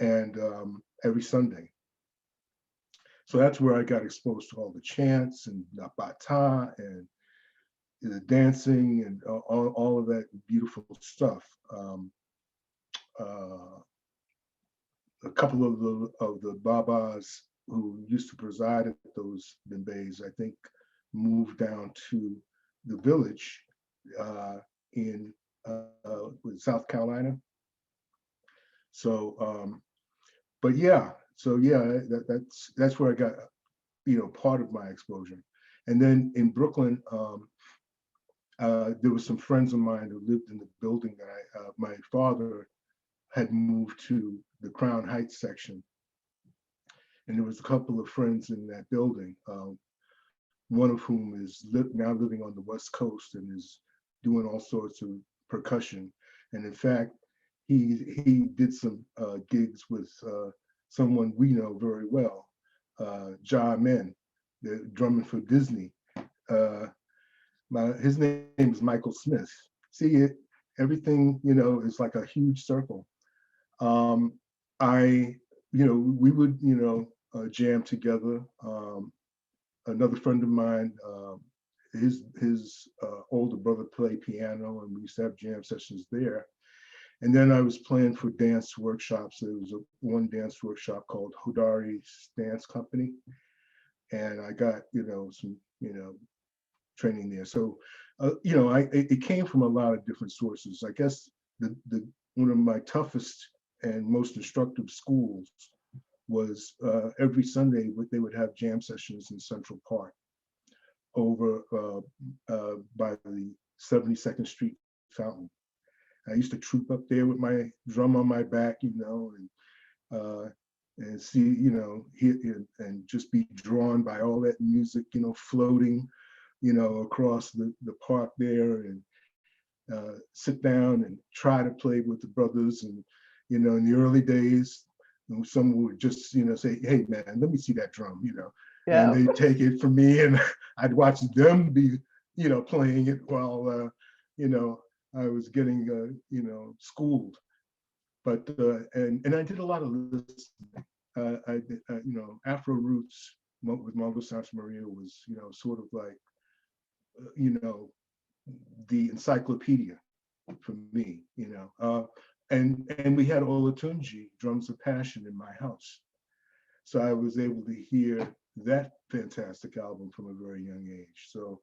and every Sunday. So that's where I got exposed to all the chants and the bata and the dancing and all of that beautiful stuff. Uh, a couple of the babas who used to preside at those bembes, I think, moved down to the village in South Carolina. So, but yeah, so yeah, that's where I got, part of my exposure. And then in Brooklyn, there was some friends of mine who lived in the building that my father had moved to the Crown Heights section. And there was a couple of friends in that building, one of whom is now living on the West Coast and is doing all sorts of percussion. And in fact, he did some gigs with someone we know very well, Ja Men, the drumming for Disney. His name is Michael Smith. See, everything, is like a huge circle. We would, jam together. Another friend of mine, his older brother played piano, and we used to have jam sessions there. And then I was playing for dance workshops. There was one dance workshop called Hodari's Dance Company, and I got, some, training there. So, it came from a lot of different sources. I guess the one of my toughest and most instructive schools was every Sunday they would have jam sessions in Central Park over by the 72nd Street fountain. I used to troop up there with my drum on my back, and see, hear and just be drawn by all that music, floating, across the park there, and sit down and try to play with the brothers. And, in the early days, someone would just, say, "Hey man, let me see that drum," Yeah. and they'd take it from me, and I'd watch them be, playing it while, I was getting, schooled. But and I did a lot of listening. I did, Afro Roots with Mongo Santa Maria was, sort of like, you know, the encyclopedia for me, and we had Olatunji, drums of passion, in my house. So I was able to hear that fantastic album from a very young age. So